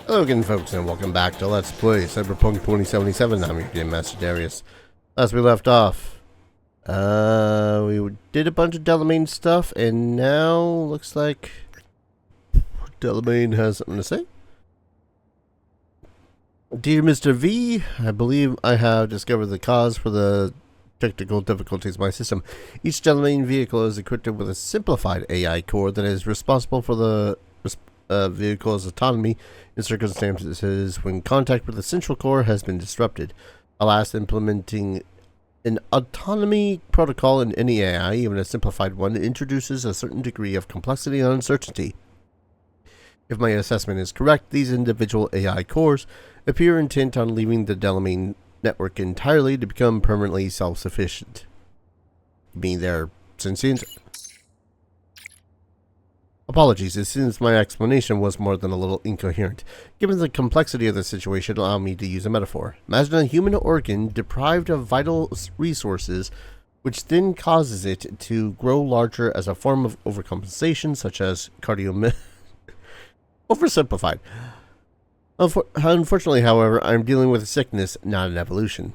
Hello again, folks, and welcome back to Let's Play Cyberpunk 2077. I'm your Game Master Darius. Last we left off, we did a bunch of Delamain stuff, and now looks like Delamain has something to say. Dear Mr. V, I believe I have discovered the cause for the technical difficulties of my system. Each Delamain vehicle is equipped with a simplified AI core that is responsible for the vehicle's autonomy in circumstances when contact with the central core has been disrupted. Alas, implementing an autonomy protocol in any AI, even a simplified one, introduces a certain degree of complexity and uncertainty. If my assessment is correct, these individual AI cores appear intent on leaving the Delamain network entirely to become permanently self-sufficient. You mean they're sentient? Apologies, it seems my explanation was more than a little incoherent. Given the complexity of the situation, allow me to use a metaphor. Imagine a human organ deprived of vital resources, which then causes it to grow larger as a form of overcompensation, such as oversimplified. Unfortunately, however, I'm dealing with a sickness, not an evolution.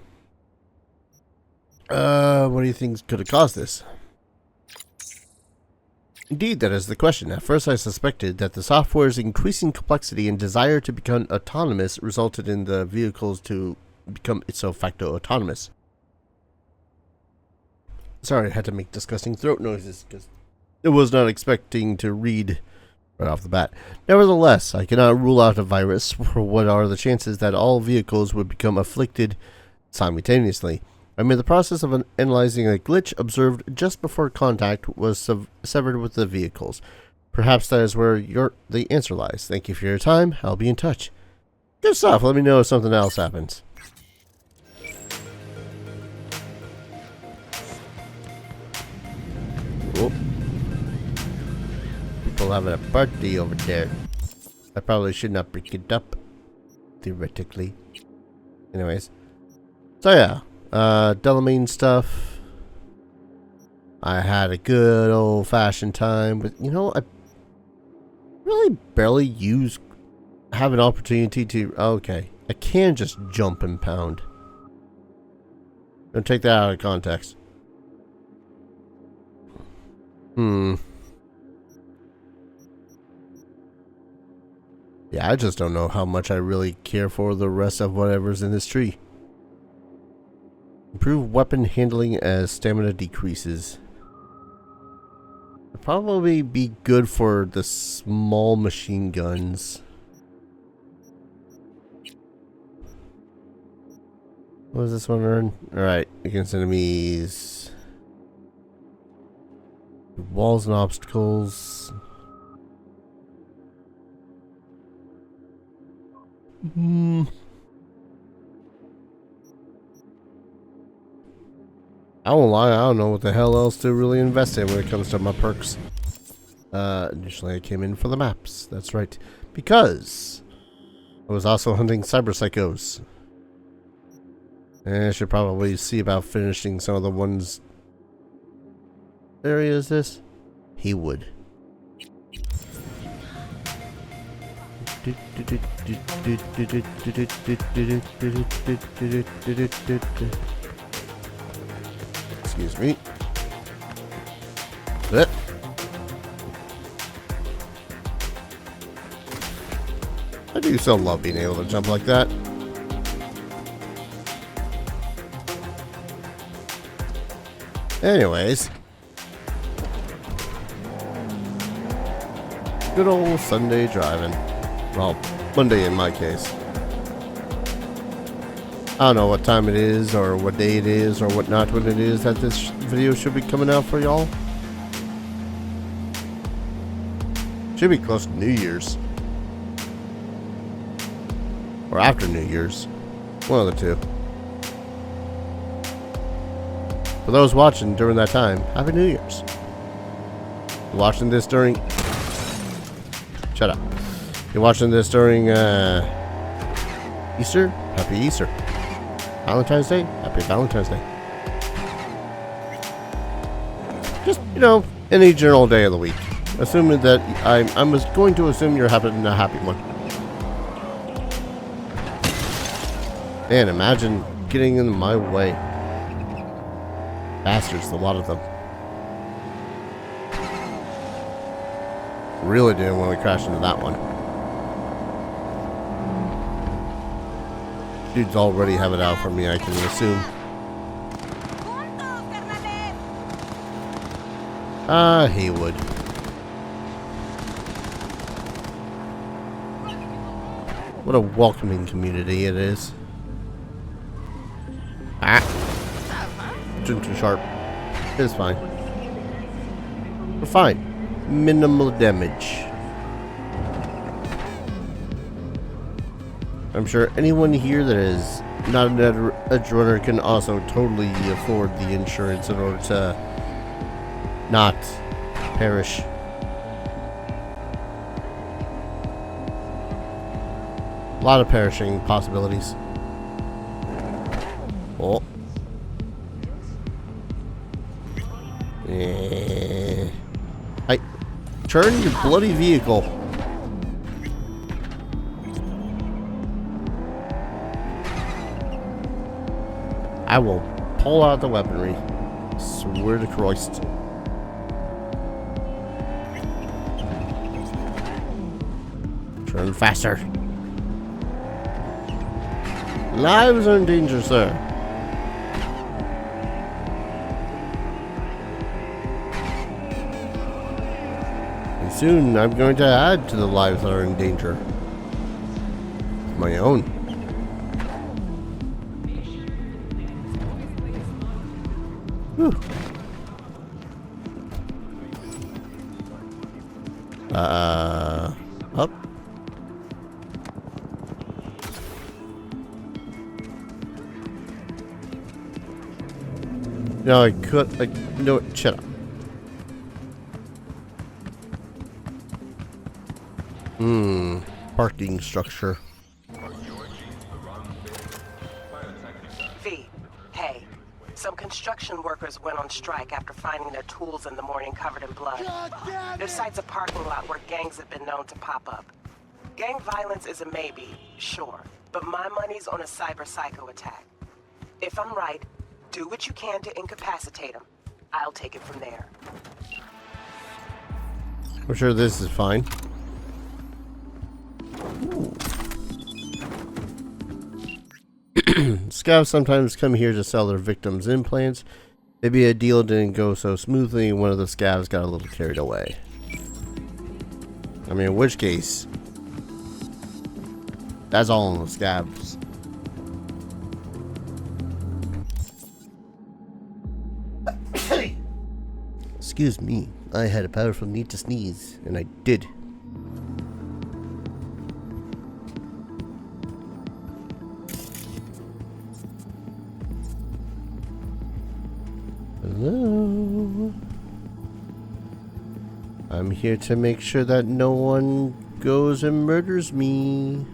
What do you think could have caused this? Indeed, that is the question. At first I suspected that the software's increasing complexity and desire to become autonomous resulted in the vehicles to become ipso facto autonomous. Sorry, I had to make disgusting throat noises because I was not expecting to read right off the bat. Nevertheless, I cannot rule out a virus, for what are the chances that all vehicles would become afflicted simultaneously? I'm in the process of analyzing a glitch observed just before contact was severed with the vehicles. Perhaps that is where the answer lies. Thank you for your time. I'll be in touch. Good stuff. Let me know if something else happens. Whoop. People having a party over there. I probably should not break it up. Theoretically. Anyways. So yeah. Delamain stuff. I had a good old-fashioned time, but you know, I really barely have an opportunity to. Okay, I can just jump and pound. Don't take that out of context. Yeah, I just don't know how much I really care for the rest of whatever's in this tree. Improve weapon handling as stamina decreases. It'd probably be good for the small machine guns. What does this one earn? Alright, against enemies. Walls and obstacles. I won't lie, I don't know what the hell else to really invest in when it comes to my perks. Initially I came in for the maps, that's right. Because I was also hunting Cyberpsychos. And I should probably see about finishing some of the ones. What area is this? Haywood. Excuse me. I do so love being able to jump like that. Anyways. Good old Sunday driving. Well, Monday in my case. I don't know what time it is, or what day it is, or what not when it is that this video should be coming out for y'all. Should be close to New Year's. Or after New Year's. One of the two. For those watching during that time, Happy New Year's. You're watching this during... Shut up. You're watching this during Easter? Happy Easter. Valentine's Day? Happy Valentine's Day. Just, you know, any general day of the week. Assuming that I'm going to assume you're having a happy one. Man, imagine getting in my way. Bastards, a lot of them. Really didn't want to crash into that one. Dudes already have it out for me, I can assume. Haywood. What a welcoming community it is. Too sharp. It's fine. We're fine. Minimal damage. I'm sure anyone here that is not an edge runner can also totally afford the insurance in order to not perish. A lot of perishing possibilities. Oh. I turn your bloody vehicle. I will pull out the weaponry. Swear to Christ. Turn faster. Lives are in danger, sir. And soon I'm going to add to the lives that are in danger. My own. Whew. Up. No, I could. No, shut up. Parking structure. V, hey. Some construction workers went on strike after finding their tools in the morning covered in blood. Their site's a parking lot where gangs have been known to pop up. Gang violence is a maybe, sure, but my money's on a cyberpsycho attack. If I'm right, do what you can to incapacitate them. I'll take it from there. I'm sure this is fine. Scavs sometimes come here to sell their victims' implants. Maybe a deal didn't go so smoothly and one of the scavs got a little carried away. I mean, in which case, that's all on the scavs. Excuse me, I had a powerful need to sneeze, and I did. Hello? I'm here to make sure that no one goes and murders me.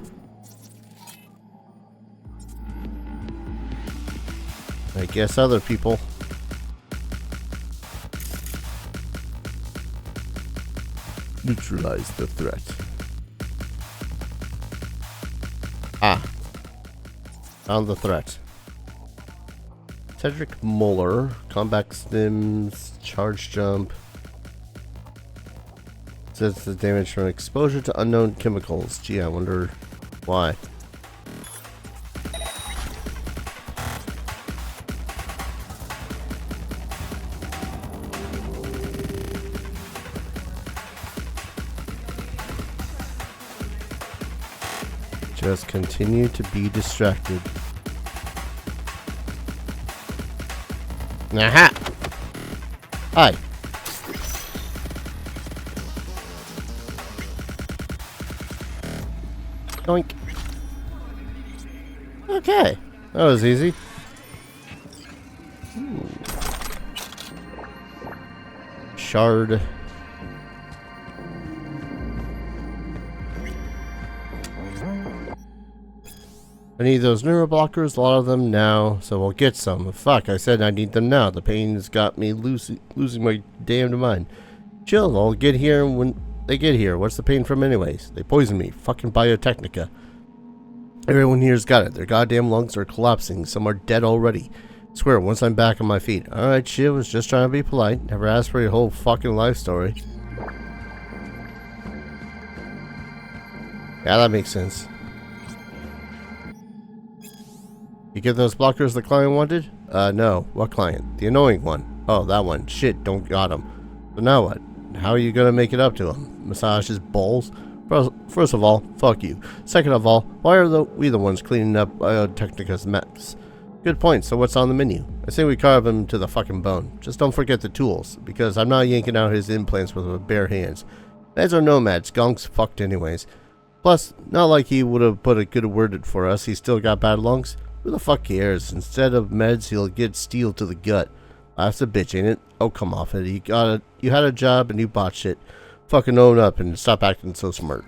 I guess other people. Neutralize the threat. Found the threat. Cedric Moeller, combat stims, charge jump. Says the damage from exposure to unknown chemicals. Gee, I wonder why. Just continue to be distracted. Aha! Hi. Doink. Okay. That was easy. Shard. I need those neuroblockers, a lot of them now, so we'll get some. Fuck, I said I need them now. The pain's got me losing my damned mind. Chill, I'll get here when they get here. What's the pain from anyways? They poisoned me. Fucking Biotechnica. Everyone here's got it. Their goddamn lungs are collapsing. Some are dead already. Swear, once I'm back on my feet. Alright, shit, was just trying to be polite. Never asked for your whole fucking life story. Yeah, that makes sense. You get those blockers the client wanted? No. What client? The annoying one. Oh, that one. Shit, don't got him. So now what? How are you gonna make it up to him? Massage his balls? First of all, fuck you. Second of all, why are we the ones cleaning up Biotechnica's mess? Good point, so what's on the menu? I say we carve him to the fucking bone. Just don't forget the tools, because I'm not yanking out his implants with my bare hands. Meds are nomads, gonks fucked anyways. Plus, not like he would have put a good word for us, he's still got bad lungs. Who the fuck cares? Instead of meds, he'll get steel to the gut. That's a bitch, ain't it? Oh, come off it. You had a job and you botched it. Fucking own up and stop acting so smart.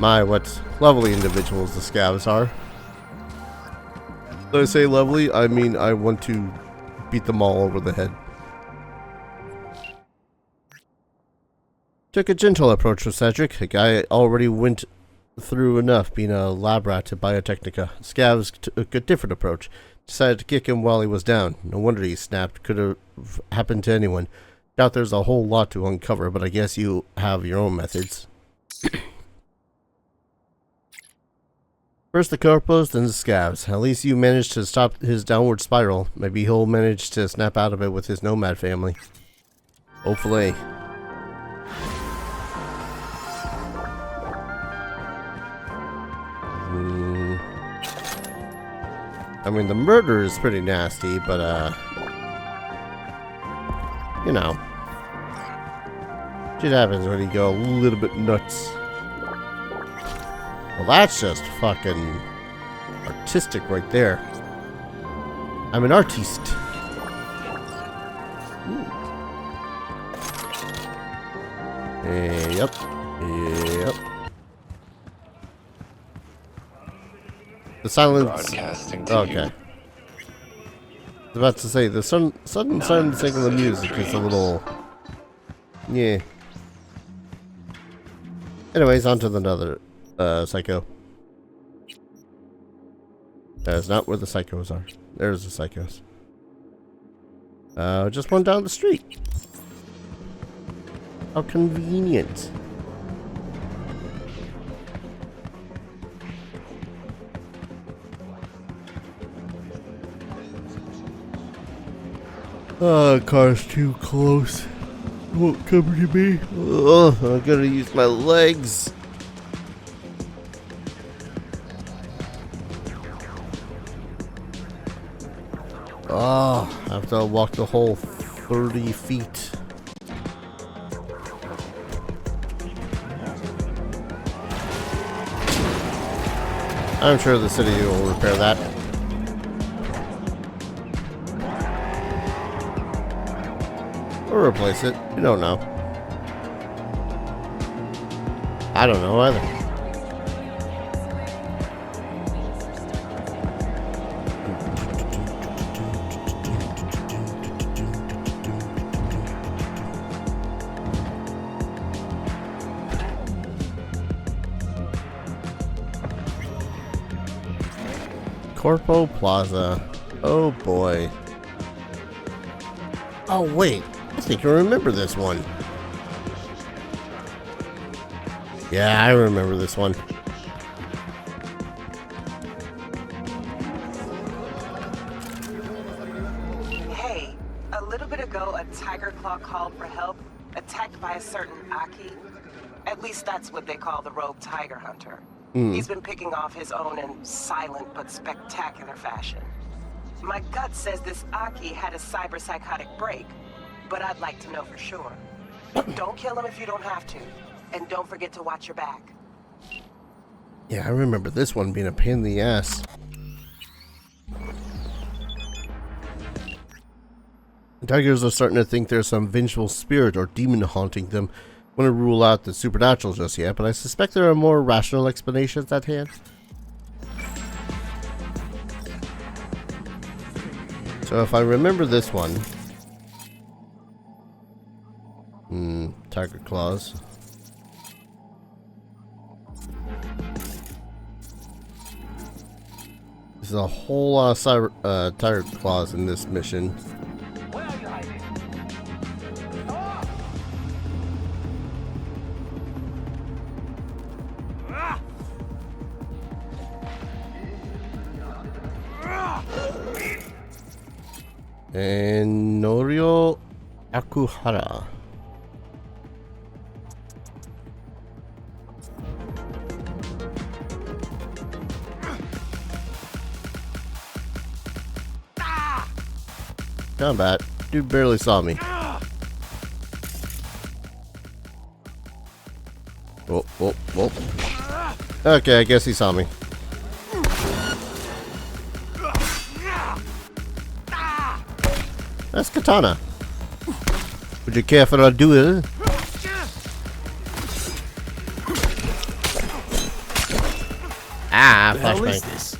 My, what lovely individuals the scavs are. When I say lovely, I mean I want to beat them all over the head. Took a gentle approach with Cedric. A guy already went through enough being a lab rat at Biotechnica. Scavs took a different approach. Decided to kick him while he was down. No wonder he snapped. Could have happened to anyone. Doubt there's a whole lot to uncover, but I guess you have your own methods. First the corpos, then the scavs. At least you managed to stop his downward spiral. Maybe he'll manage to snap out of it with his nomad family. Hopefully. I mean, the murder is pretty nasty, but, you know. Shit happens when you go a little bit nuts. Well, that's just fucking artistic right there. I'm an artiste. Yep. Yep. The silence. Broadcasting to Okay. I was about to say the sudden silence of the music is a little. Yeah. Anyways, on to another psycho. That is not where the psychos are. There's the psychos. Just one down the street. How convenient. Car's too close. Won't come to me. Ugh, I'm gonna use my legs. Oh, I have to walk the whole 30 feet. I'm sure the city will repair that. Or replace it. You don't know. I don't know either. Corpo Plaza. Oh boy. Oh wait. I think I remember this one. Yeah, I remember this one. Hey, a little bit ago, a tiger claw called for help, attacked by a certain Aki. At least that's what they call the rogue tiger hunter. He's been picking off his own in silent but spectacular fashion. My gut says this Aki had a cyberpsychotic break, but I'd like to know for sure. Don't kill him if you don't have to, and don't forget to watch your back. Yeah, I remember this one being a pain in the ass. The tigers are starting to think there's some vengeful spirit or demon haunting them. I want to rule out the supernatural just yet, but I suspect there are more rational explanations at hand. So if I remember this one... tiger claws. There's a whole lot of tire claws in this mission. Where are you hiding? And Norio Akuhara. Combat. Dude barely saw me. Oh, oh, oh. Okay, I guess he saw me. That's Katana. Would you care for a duel? Ah, How is flashbang. this?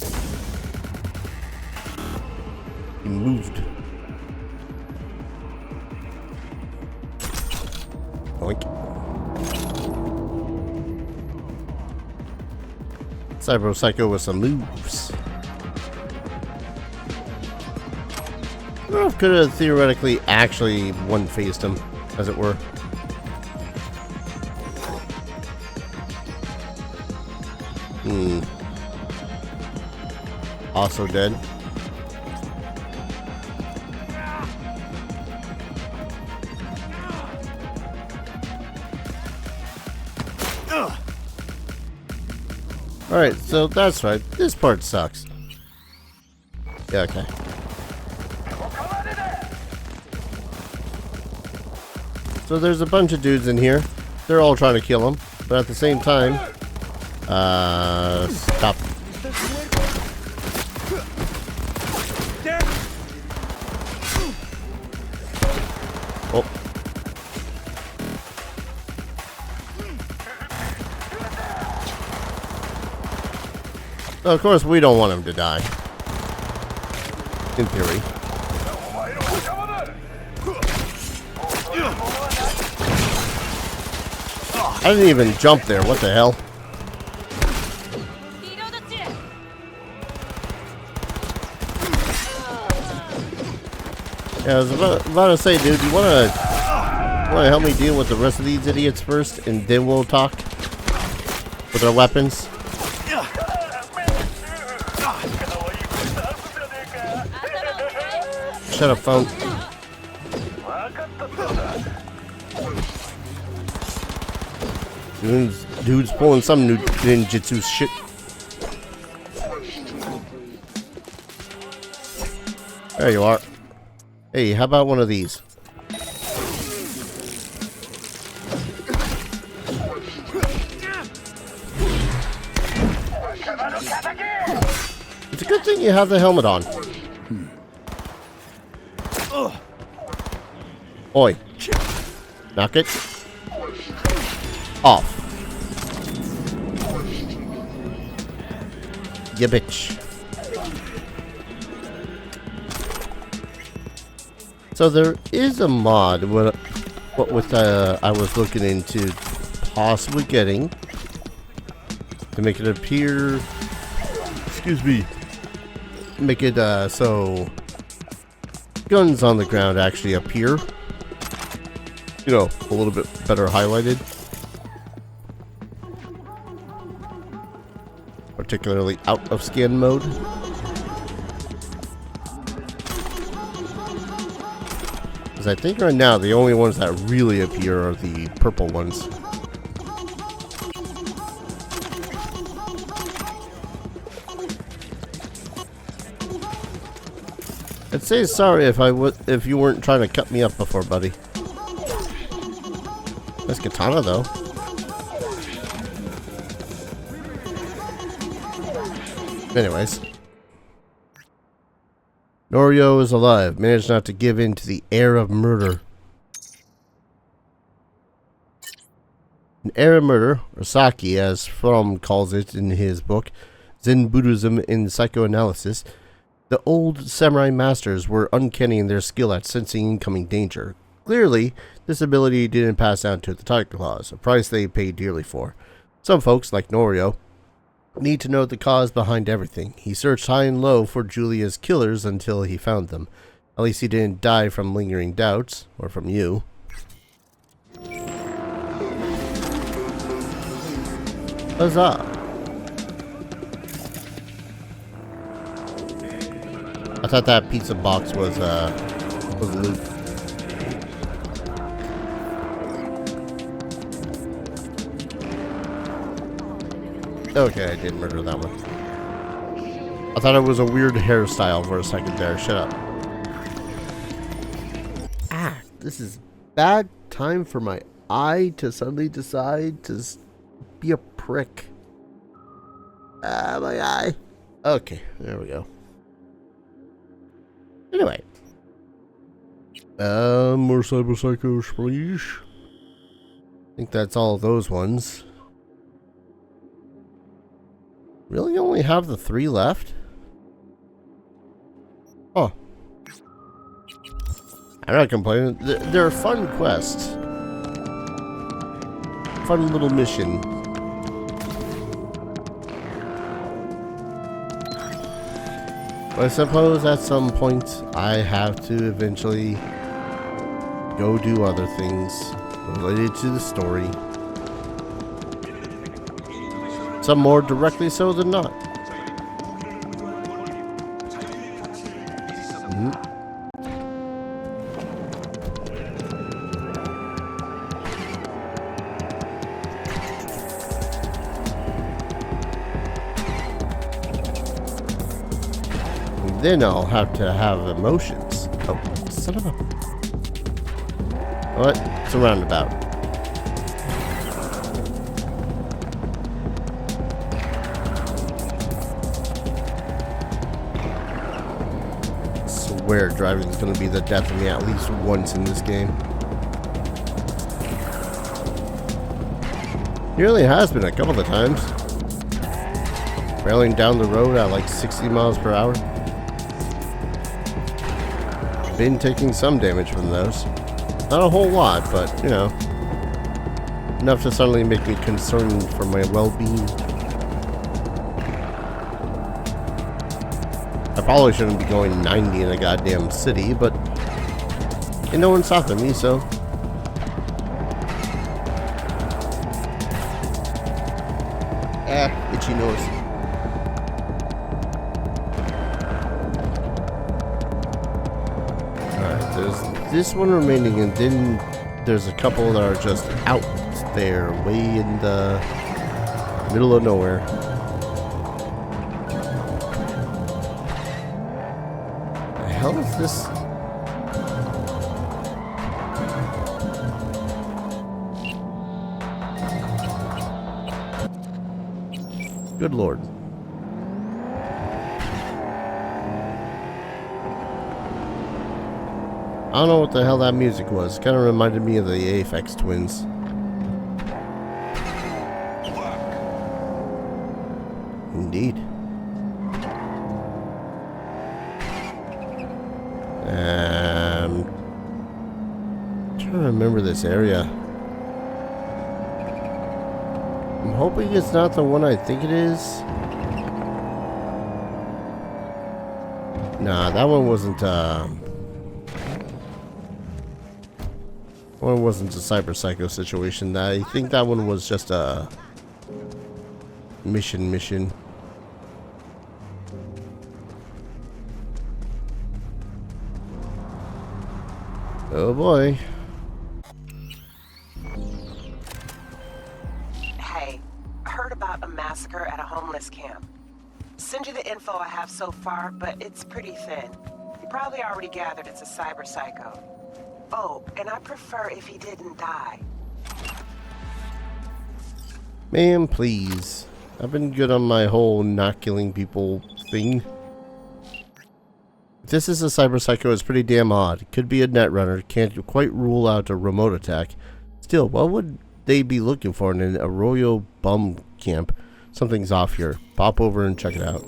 He moved. Oink. Cyberpsycho with some moves. I don't know if could have theoretically actually one-faced him, as it were. Also dead. Alright, so that's right. This part sucks. Yeah, okay. So there's a bunch of dudes in here. They're all trying to kill him. But at the same time... stop. Oh. So of course, we don't want him to die. In theory. I didn't even jump there. What the hell? Yeah, I was about to say, dude, you wanna help me deal with the rest of these idiots first, and then we'll talk with our weapons? Shut up, phone. Dude's pulling some new ninjutsu shit. There you are. Hey, how about one of these? It's a good thing you have the helmet on. Oi. Knock it off. Ya bitch. So there is a mod what I was looking into possibly getting to make it appear, excuse me, make it so guns on the ground actually appear, you know, a little bit better highlighted, particularly out of scan mode. Because I think right now the only ones that really appear are the purple ones. I'd say sorry if you weren't trying to cut me up before, buddy. Nice katana though. Anyways. Norio is alive, managed not to give in to the air of murder. An air of murder, or sake as Fromm calls it in his book, Zen Buddhism in Psychoanalysis. The old samurai masters were uncanny in their skill at sensing incoming danger. Clearly, this ability didn't pass down to the Tiger Claws, a price they paid dearly for. Some folks, like Norio, Need to know the cause behind everything. He searched high and low for Julia's killers until he found them. At least he didn't die from lingering doubts, or from you. Huzzah! I thought that pizza box was loot. Okay, I did murder that one. I thought it was a weird hairstyle for a second there. Shut up. Ah, this is bad time for my eye to suddenly decide to be a prick. Ah, my eye. Okay, there we go. Anyway. More Cyberpsychos, please. I think that's all of those ones. Really only have the 3 left? Oh. I'm not complaining. They're fun quests. Fun little mission. But I suppose at some point I have to eventually go do other things related to the story. Some more directly so than not. Then I'll have to have emotions. Oh, son of a... What? It's a roundabout. I swear driving is going to be the death of me at least once in this game. It really has been a couple of times. Barreling down the road at like 60 miles per hour. Been taking some damage from those. Not a whole lot, but, you know, enough to suddenly make me concerned for my well-being. I probably shouldn't be going 90 in a goddamn city, but ain't no one stopping me, so. Itchy nose. This one remaining, and then there's a couple that are just out there, way in the middle of nowhere. The hell is this? Good Lord. I don't know what the hell that music was. Kind of reminded me of the Aphex Twins. Indeed. Trying to remember this area. I'm hoping it's not the one I think it is. Nah, that one wasn't, one wasn't a Cyberpsychos situation. I think that one was just a mission. Oh boy. Hey, heard about a massacre at a homeless camp. Send you the info I have so far, but it's pretty thin. You probably already gathered it's a cyberpsycho. Oh, and I prefer if he didn't die. Man, please. I've been good on my whole not killing people thing. If this is a cyberpsycho, it's pretty damn odd. Could be a netrunner. Can't quite rule out a remote attack. Still, what would they be looking for in an Arroyo bum camp? Something's off here. Pop over and check it out.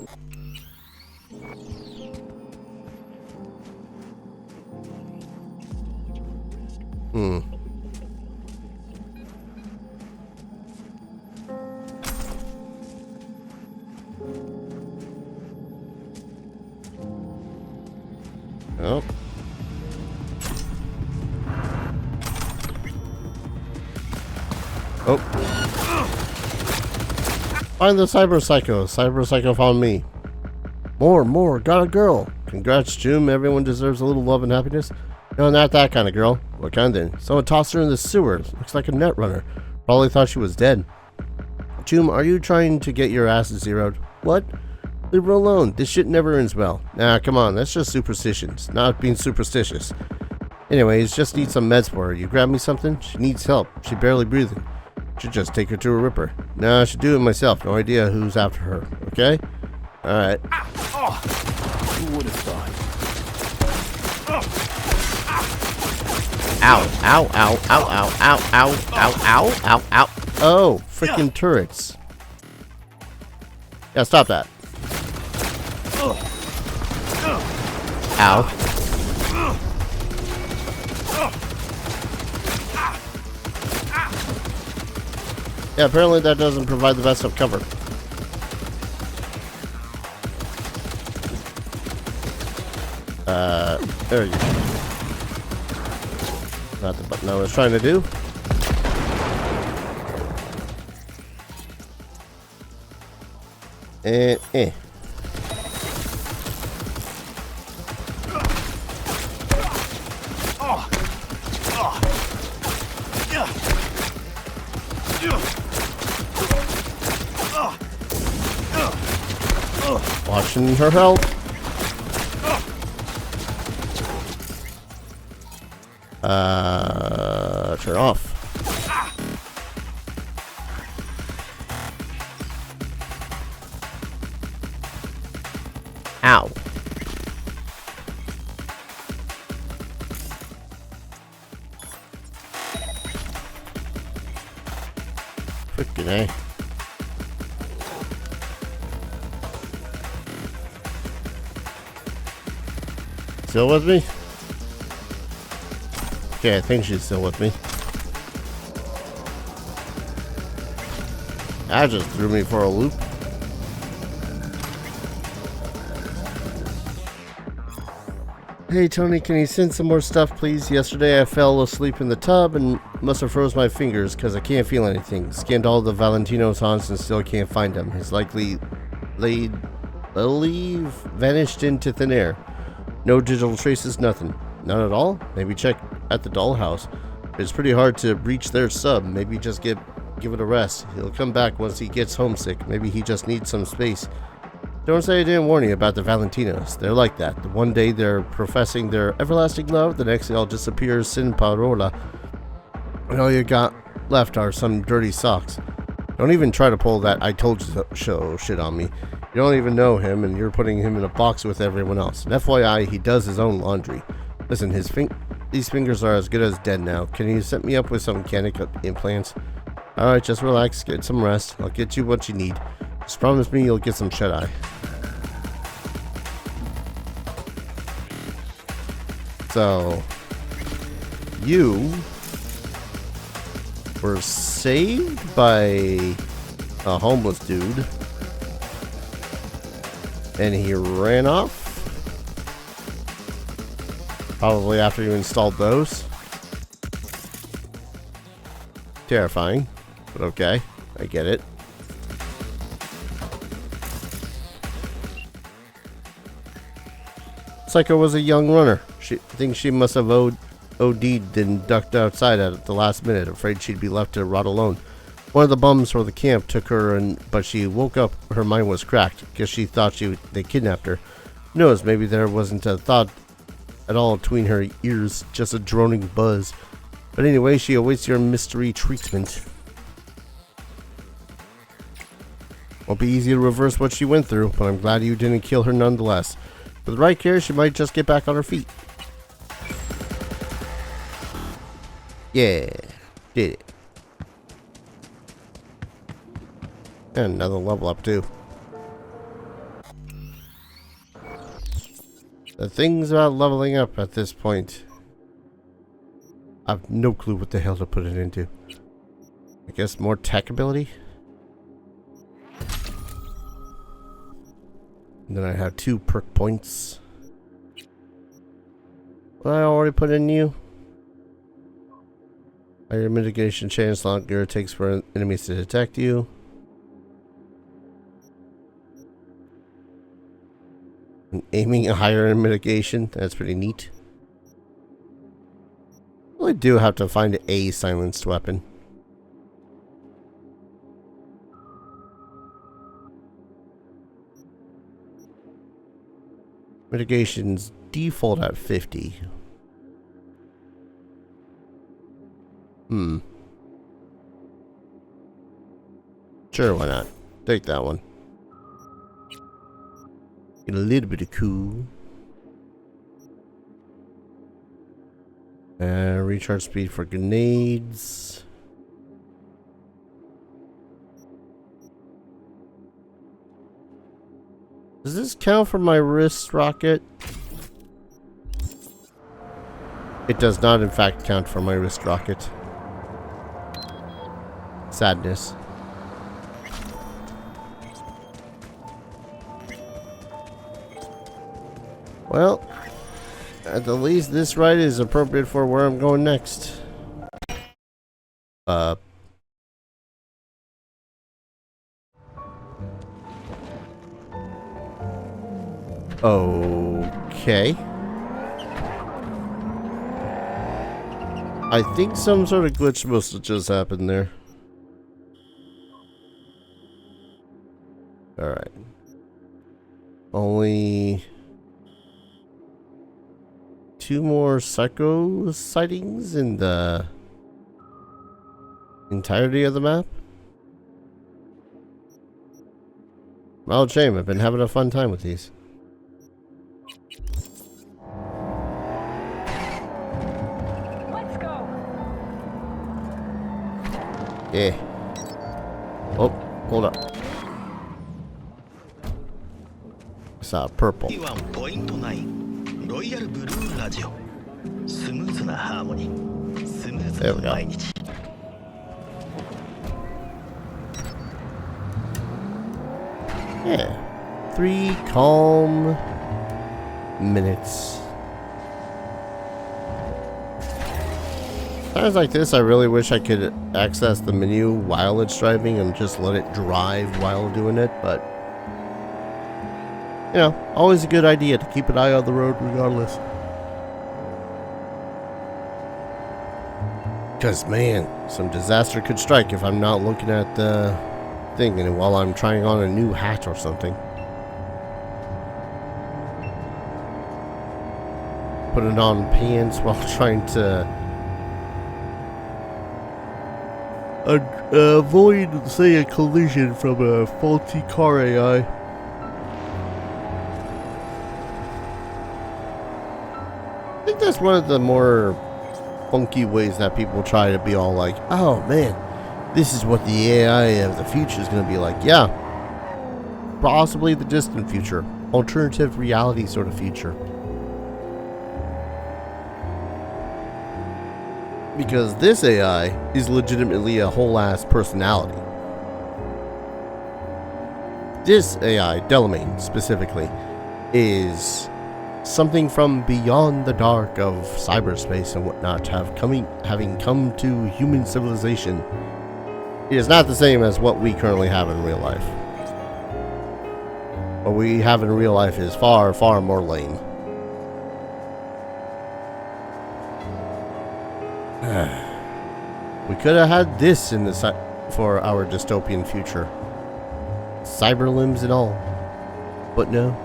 Oh. Oh. Find the Cyberpsychos. Cyberpsycho found me. More. Got a girl. Congrats, Jim. Everyone deserves a little love and happiness. No, not that kind of girl. What kind then? Someone tossed her in the sewer. Looks like a net runner. Probably thought she was dead. Jim, are you trying to get your ass zeroed? What? Leave her alone. This shit never ends well. Nah, come on. That's just superstitions. Not being superstitious. Anyways, just need some meds for her. You grab me something? She needs help. She barely breathing. Should just take her to a ripper. Nah, I should do it myself. No idea who's after her. Okay? Alright. Who would have thought? Ow. Oh, freaking turrets. Yeah, stop that. Ow. Yeah, apparently that doesn't provide the best of cover. There you go. Not the button I was trying to do. Watching her health. Turn off. Ow. Frickin' A. Still with me? Okay, I think she's still with me. That just threw me for a loop. Hey Tony, can you send some more stuff please? Yesterday I fell asleep in the tub and must have froze my fingers because I can't feel anything. Scanned all the Valentino's haunts and still can't find them. He's likely vanished into thin air. No digital traces, nothing. None at all? Maybe check at the dollhouse. It's pretty hard to reach their sub. Maybe just give it a rest. He'll come back once he gets homesick. Maybe he just needs some space. Don't say I didn't warn you about the Valentinos. They're like that. The one day they're professing their everlasting love, the next they all disappear sin parola. And all you got left are some dirty socks. Don't even try to pull that I told you so shit on me. You don't even know him, and you're putting him in a box with everyone else. And FYI, he does his own laundry. Listen, these fingers are as good as dead now. Can you set me up with some mechanic implants? Alright, just relax, get some rest. I'll get you what you need. Just promise me you'll get some shut-eye. So, you were saved by a homeless dude. And he ran off. Probably after you installed those. Terrifying. But okay. I get it. Psycho was a young runner. I think she must have OD'd and ducked outside at the last minute, afraid she'd be left to rot alone. One of the bums from the camp took her, but she woke up. Her mind was cracked because she thought they kidnapped her. Who knows? Maybe there wasn't a thought at all between her ears, just a droning buzz. But anyway, she awaits your mystery treatment. Won't be easy to reverse what she went through, but I'm glad you didn't kill her nonetheless. With the right care, she might just get back on her feet. Yeah, did it. And another level up too. The things about leveling up at this point, I have no clue what the hell to put it into. I guess more tech ability. And then I have 2 perk points. I already put in you. Higher mitigation chance, longer it takes for enemies to detect you. And aiming higher in mitigation, that's pretty neat. I do have to find a silenced weapon. Mitigation's default at 50. Sure, why not? Take that one. Get a little bit of cool. Recharge speed for grenades. Does this count for my wrist rocket? It does not, in fact, count for my wrist rocket. Sadness. Well, at the least this ride is appropriate for where I'm going next. Okay. I think some sort of glitch must have just happened there. Alright. Only 2 more psycho sightings in the entirety of the map? Well, shame. I've been having a fun time with these. Let's go. Yeah. Oh, hold up. I saw purple. There we go. Yeah. 3 calm minutes. Times like this, I really wish I could access the menu while it's driving and just let it drive while doing it, but you know, always a good idea to keep an eye on the road regardless. Because, man, some disaster could strike if I'm not looking at the thing and while I'm trying on a new hat or something. Putting on pants while trying to avoid, say, a collision from a faulty car AI. I think that's one of the more funky ways that people try to be all like, oh man, this is what the AI of the future is going to be like. Yeah, possibly the distant future, alternative reality sort of future. Because this AI is legitimately a whole ass personality. This AI, Delamain specifically, is something from beyond the dark of cyberspace and whatnot, having come to human civilization. It is not the same as what we currently have in real life. What we have in real life is far, far more lame. We could have had this in the for our dystopian future. Cyber limbs and all. But no.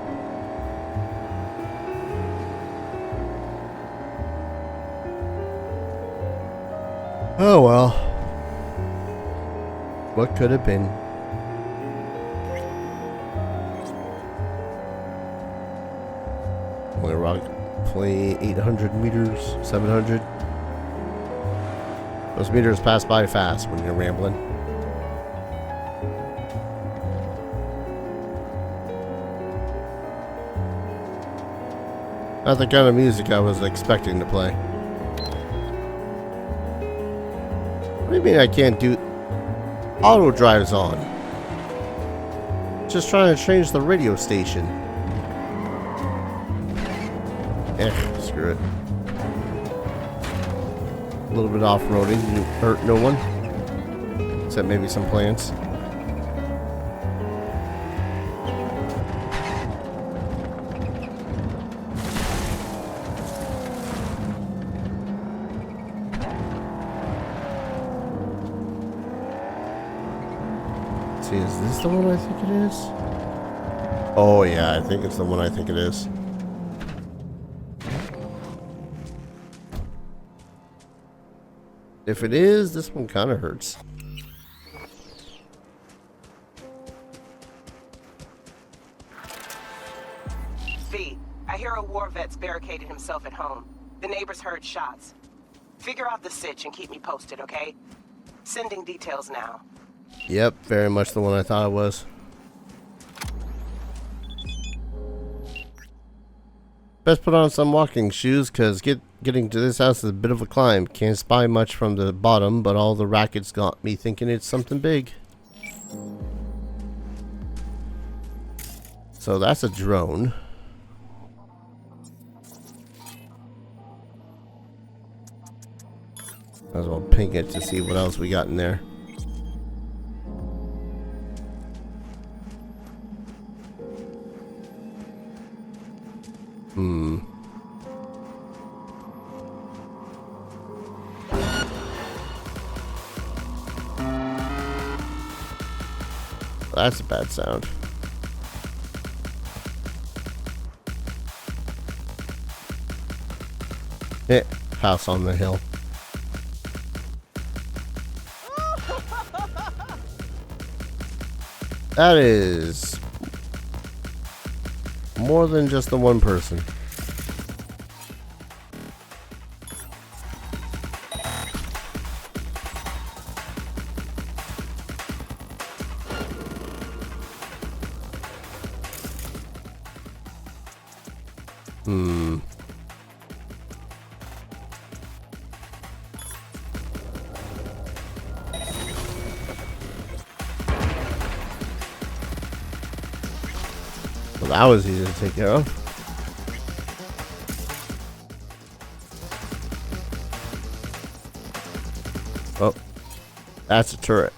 Oh well. What could have been? Only roughly 800 meters, 700. Those meters pass by fast when you're rambling. Not the kind of music I was expecting to play. What do you mean I can't do... Auto drive's on. Just trying to change the radio station. Screw it. little bit off-roading. You hurt no one. Except maybe some plants. See, is this the one I think it is? Oh yeah, I think it's the one I think it is. If it is, this one kind of hurts. V, I hear a war vet's barricaded himself at home. The neighbors heard shots. Figure out the sitch and keep me posted, okay? Sending details now. Yep, very much the one I thought it was. Best put on some walking shoes, cause getting to this house is a bit of a climb. Can't spy much from the bottom, but all the rackets got me thinking it's something big. So that's a drone. Might as well ping it to see what else we got in there. That's a bad sound. House on the hill. That is more than just the one person. Well, that was easy to take care of. Oh, that's a turret.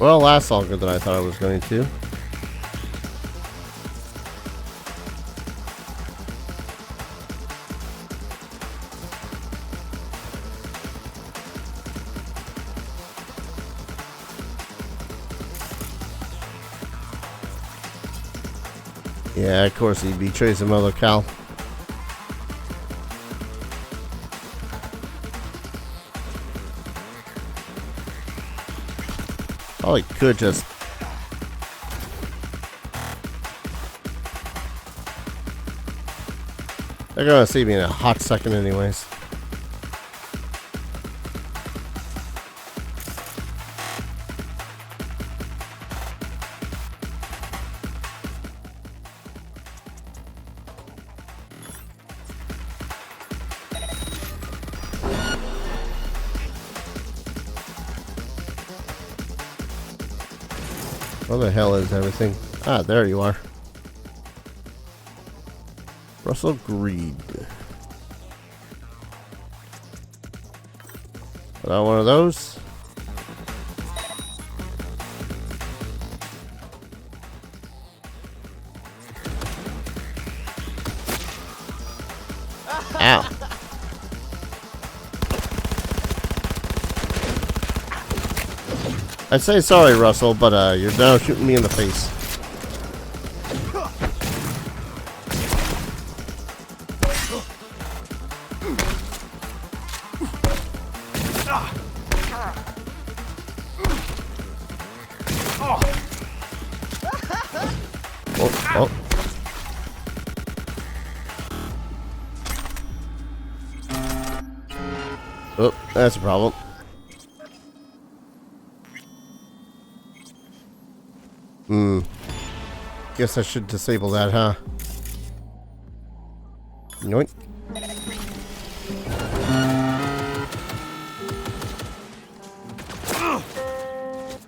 Well, that's longer than I thought it was going to. Yeah, of course he betrays the mother cow. Probably could just... They're gonna see me in a hot second anyways. Where the hell is everything? Ah, there you are. Russell Greed. Got one of those. Ow. I'd say sorry, Russell, but you're now shooting me in the face. Oh, oh. Oh, that's a problem. Guess I should disable that, huh? Yoink.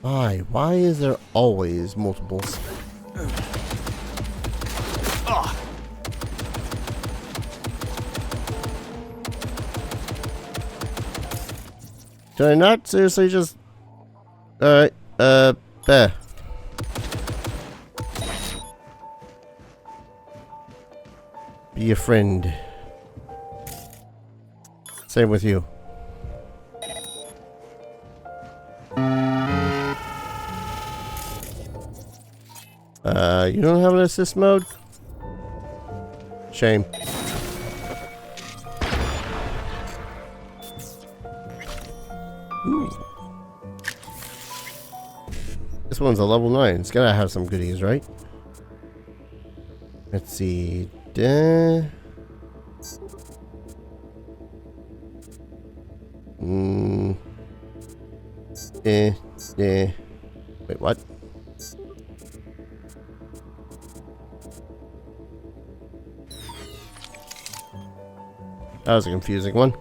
Why? Why is there always multiples? Did I not seriously just... Alright, bah. Be a friend. Same with you. You don't have an assist mode? Shame. Ooh. This one's a level 9. It's gotta have some goodies, right? Let's see. Wait, what? That was a confusing one.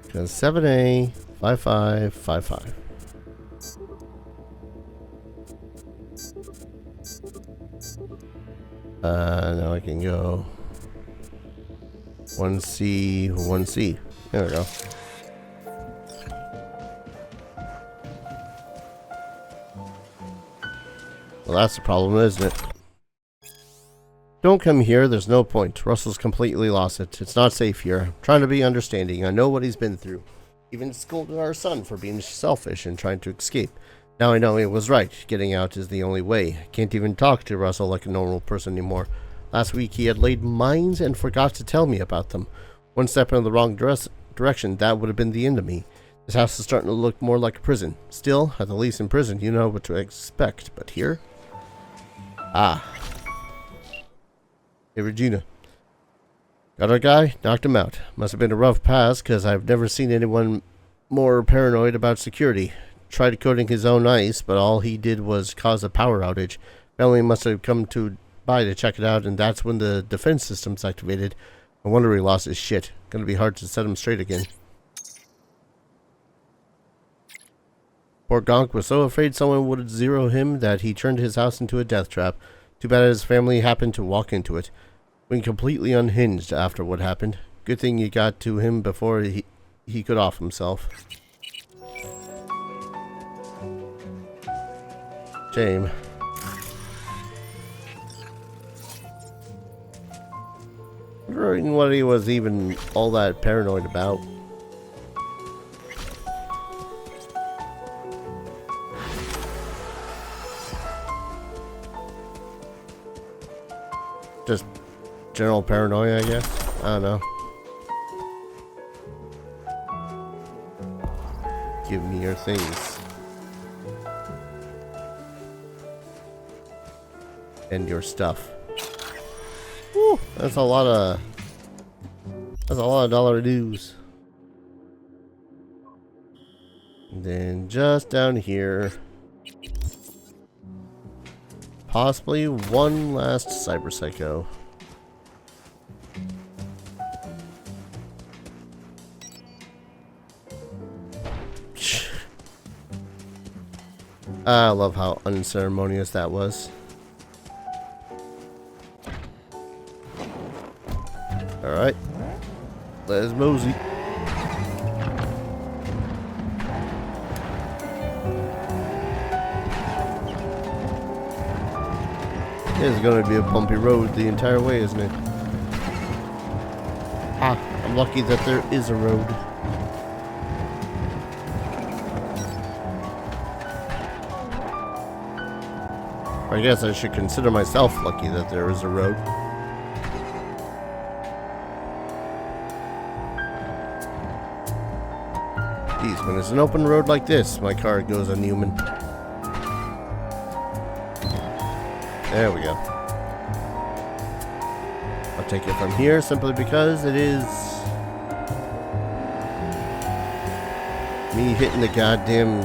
Because 7A 5555. Now I can go 1C, 1C. There we go. Well, that's the problem, isn't it? Don't come here, there's no point. Russell's completely lost it. It's not safe here. I'm trying to be understanding. I know what he's been through. Even scolded our son for being selfish and trying to escape. Now I know it was right. Getting out is the only way. I can't even talk to Russell like a normal person anymore. Last week he had laid mines and forgot to tell me about them. One step in the wrong direction, that would have been the end of me. This house is starting to look more like a prison. Still, at the least in prison, you know what to expect. But here? Ah. Hey, Regina. Got our guy? Knocked him out. Must have been a rough pass, because I've never seen anyone more paranoid about security. Tried coating his own ice, but all he did was cause a power outage. Family must have come by to check it out, and that's when the defense system's activated. No wonder he lost his shit. Gonna be hard to set him straight again. Poor Gonk was so afraid someone would zero him that he turned his house into a death trap. Too bad his family happened to walk into it. Went completely unhinged after what happened. Good thing you got to him before he could off himself. Shame. Wondering what he was even all that paranoid about. Just general paranoia, I guess. I don't know. Give me your things. And your stuff. Woo, that's a lot of dollar dues. And then just down here, possibly one last Cyberpsycho. I love how unceremonious that was. Alright. Let's mosey. It's gonna be a bumpy road the entire way, isn't it? Ah, I'm lucky that there is a road. I guess I should consider myself lucky that there is a road. Geez, when it's an open road like this, my car goes unhuman. There we go. I'll take it from here simply because it is me hitting the goddamn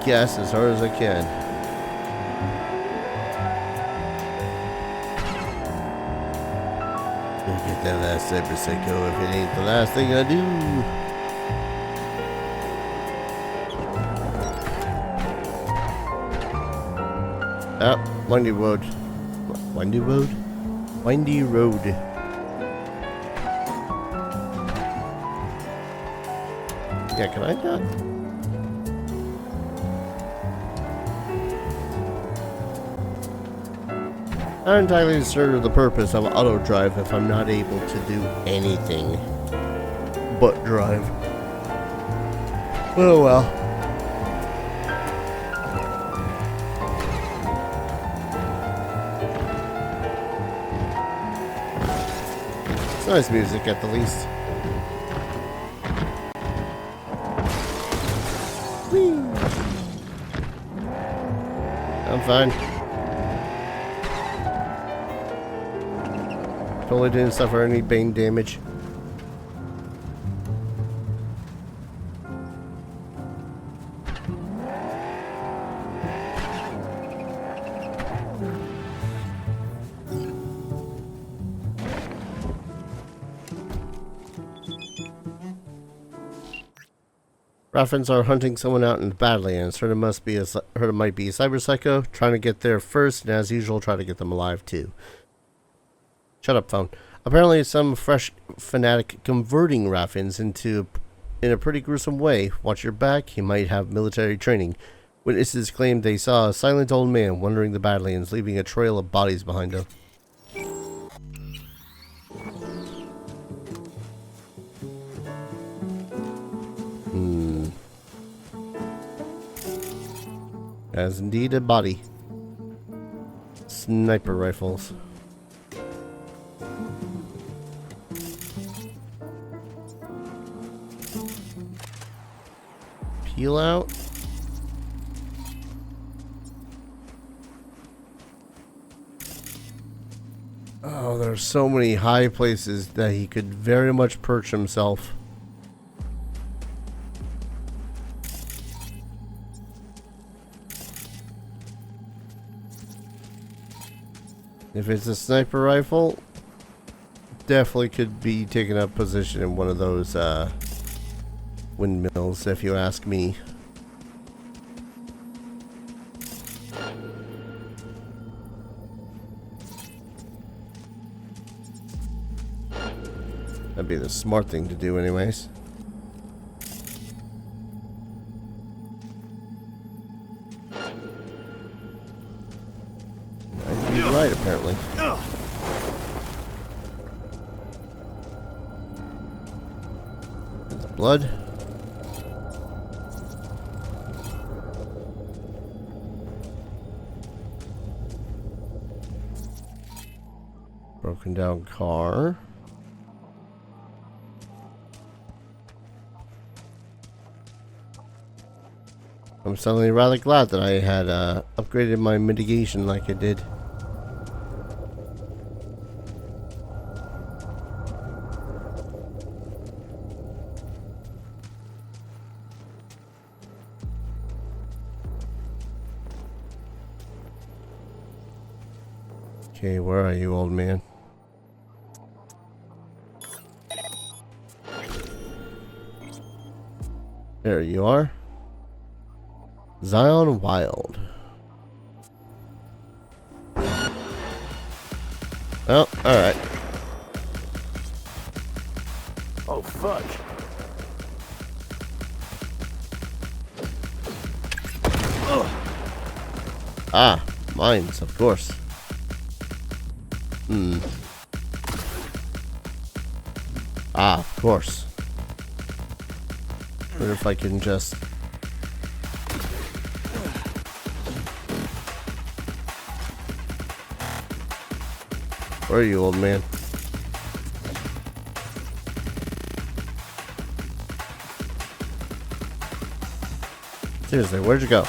gas as hard as I can. Get that last Cyberpsycho if it ain't the last thing I do. Ah, windy road. Windy road? Windy road. Yeah, can I not? I'm entirely sure of the purpose of auto drive if I'm not able to do anything but drive. Oh well. It's nice music at the least. Whee! I'm fine. Totally didn't suffer any brain damage. Raffins are hunting someone out in the Badlands. Heard it might be a Cyberpsycho, trying to get there first, and as usual, try to get them alive too. Shut up, phone. Apparently, some fresh fanatic converting Raffins in a pretty gruesome way. Watch your back. He might have military training. Witnesses claimed they saw a silent old man wandering the Badlands, leaving a trail of bodies behind him. As indeed a body. Sniper rifles. Peel out. Oh, there are so many high places that he could very much perch himself. If it's a sniper rifle, definitely could be taking up position in one of those windmills, if you ask me. That'd be the smart thing to do anyways. I'd be right, apparently. There's blood. Broken down car. I'm suddenly rather glad that I had upgraded my mitigation like I did. Okay, where are you, old man? There you are. Zion Wild. Oh, alright. Oh, fudge. Ah, mines, of course. Ah, of course. What if I can just... Where are you, old man? Seriously, where'd you go?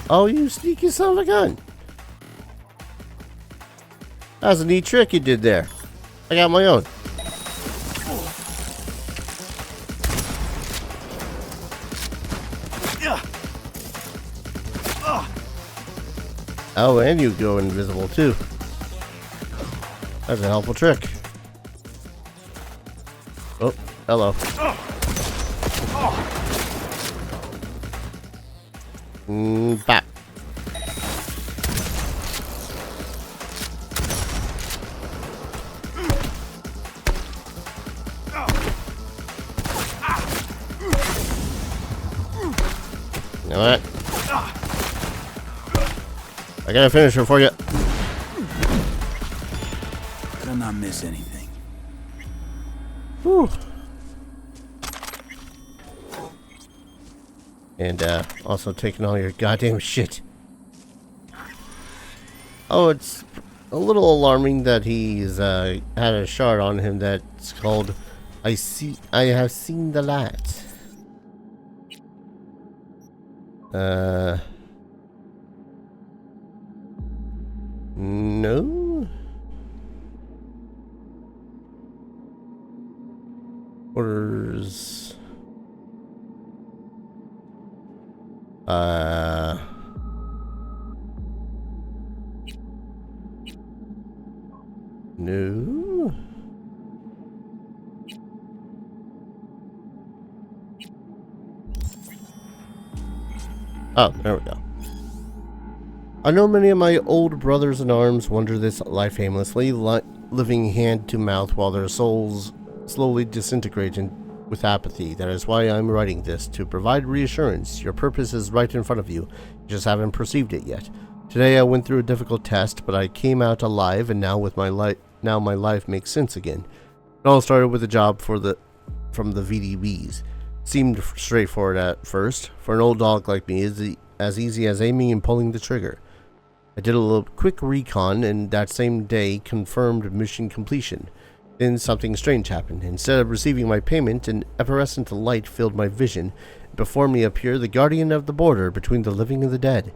Oh, you sneaky son of a gun. That was a neat trick you did there. I got my own. Oh, and you go invisible too. That's a helpful trick. Oh, hello. Bap. You know what? I gotta finish her for you. Better not miss anything. Whew. And also taking all your goddamn shit. Oh, it's a little alarming that he's had a shard on him that's called I have seen the light. No. Orders. No. Oh, there we go. I know many of my old brothers in arms wander this life aimlessly, living hand to mouth while their souls slowly disintegrate with apathy. That is why I'm writing this, to provide reassurance. Your purpose is right in front of you. You just haven't perceived it yet. Today I went through a difficult test, but I came out alive, and now with my life makes sense again. It all started with a job from the VDBs. Seemed straightforward at first. For an old dog like me, it's as easy as aiming and pulling the trigger. I did a little quick recon, and that same day confirmed mission completion. Then something strange happened. Instead of receiving my payment, an effervescent light filled my vision. Before me appeared the guardian of the border between the living and the dead.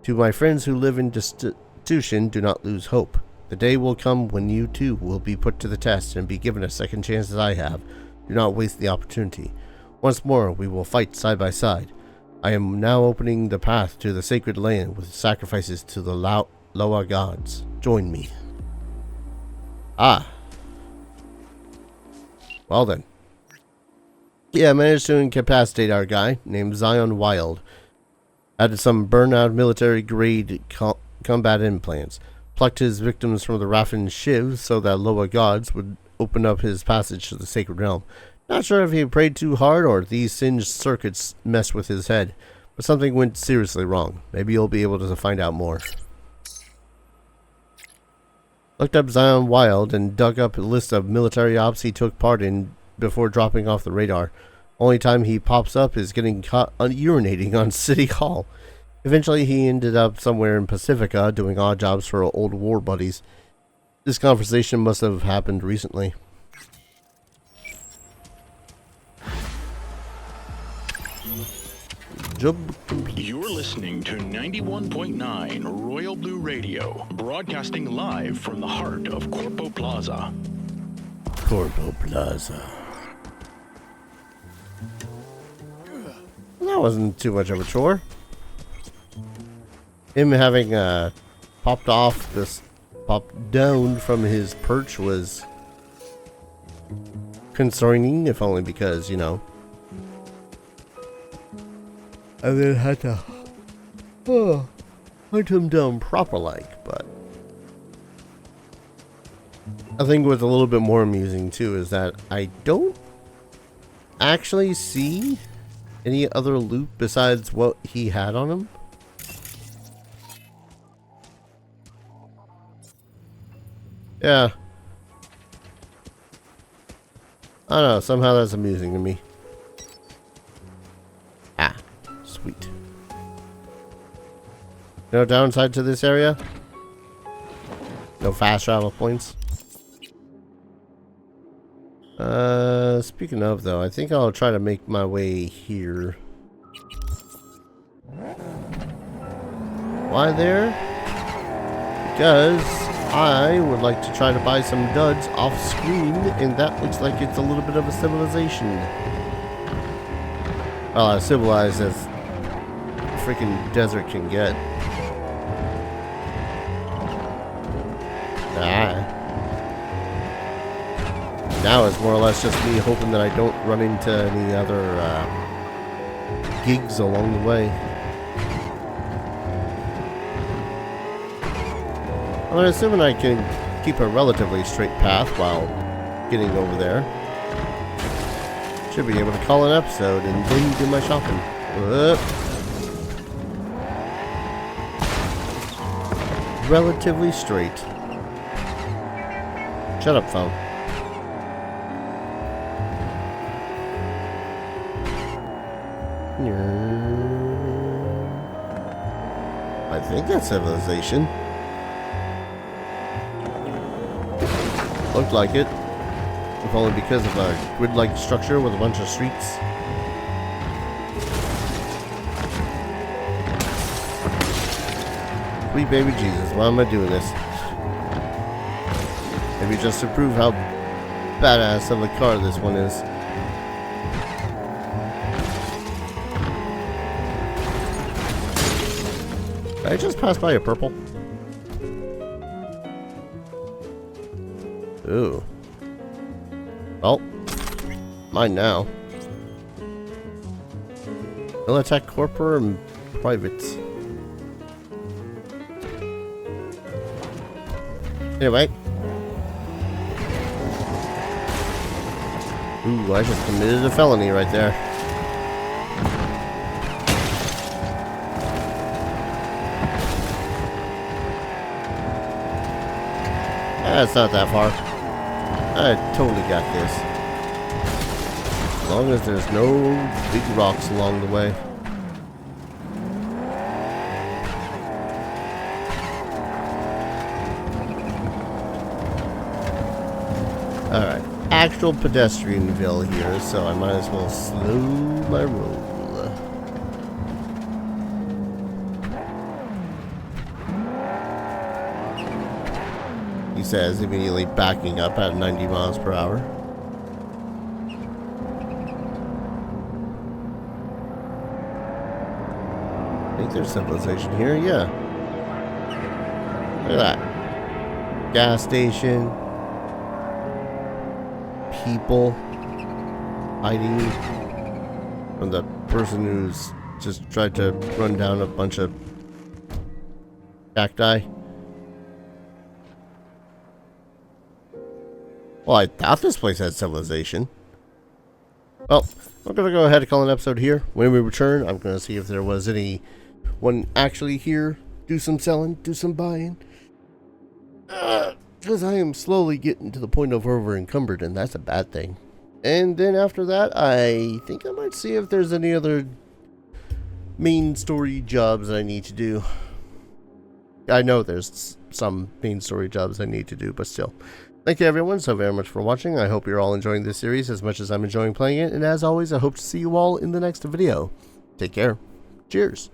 To my friends who live in destitution, do not lose hope. The day will come when you too will be put to the test and be given a second chance as I have. Do not waste the opportunity. Once more, we will fight side by side. I am now opening the path to the sacred land with sacrifices to the Loa gods. Join me. Ah. Well then. Yeah, I managed to incapacitate our guy, named Zion Wild. Added some burnout military-grade combat implants. Plucked his victims from the Raffin Shiv so that Loa gods would open up his passage to the sacred realm. Not sure if he prayed too hard or these singed circuits messed with his head, but something went seriously wrong. Maybe you'll be able to find out more. Looked up Zion Wild and dug up a list of military ops he took part in before dropping off the radar. Only time he pops up is getting caught urinating on City Hall. Eventually he ended up somewhere in Pacifica doing odd jobs for old war buddies. This conversation must have happened recently. You're listening to 91.9 Royal Blue Radio, broadcasting live from the heart of Corpo Plaza. Corpo Plaza. That wasn't too much of a chore. Him having popped down from his perch was concerning, if only because, you know, I then had to hunt him down proper-like, but I think what's a little bit more amusing too is that I don't actually see any other loot besides what he had on him. Yeah. I don't know, somehow that's amusing to me. Ah, sweet. No downside to this area? No fast travel points? Speaking of though, I think I'll try to make my way here. Why there? Because I would like to try to buy some duds off screen, and that looks like it's a little bit of a civilization. Well, as civilized as freaking desert can get. Now it's more or less just me hoping that I don't run into any other gigs along the way. I'm assuming I can keep a relatively straight path while getting over there. Should be able to call an episode and then do my shopping. Relatively straight. Shut up, phone. I think that's civilization. Looked like it. If only because of a grid-like structure with a bunch of streets. Sweet baby Jesus, why am I doing this? Maybe just to prove how badass of a car this one is. Did I just pass by a purple? Ooh. Well, mine now. I'll attack corporate and private. Anyway. Ooh, I just committed a felony right there. It's not that far. I totally got this. As long as there's no big rocks along the way. Alright. Actual pedestrianville here, so I might as well slow my roll. He says, immediately backing up at 90 miles per hour. I think there's civilization here, yeah. Look at that. Gas station. People hiding from the person who's just tried to run down a bunch of cacti. Well, I thought this place had civilization. Well, I'm going to go ahead and call an episode here. When we return, I'm going to see if there was anyone actually here. Do some selling, do some buying. Because I am slowly getting to the point of over encumbered, and that's a bad thing. And then after that, I think I might see if there's any other main story jobs I need to do. I know there's some main story jobs I need to do, but still. Thank you everyone so very much for watching. I hope you're all enjoying this series as much as I'm enjoying playing it. And as always, I hope to see you all in the next video. Take care. Cheers.